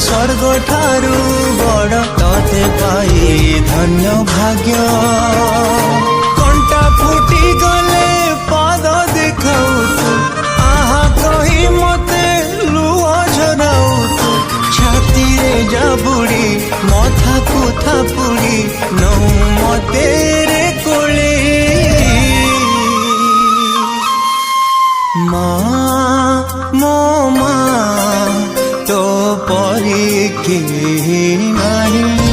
स्वर्ग ठारू बड़ तोते पाई धन्य भाग्य कंटा फुटी गले पाद देखाऊ तू आहा कही मते लुह झराऊ तू छाती रे जाबुड़ी मथा कुथा पुड़ी नौ मते रे कोले माँ मो माँ तो परी के नहीं।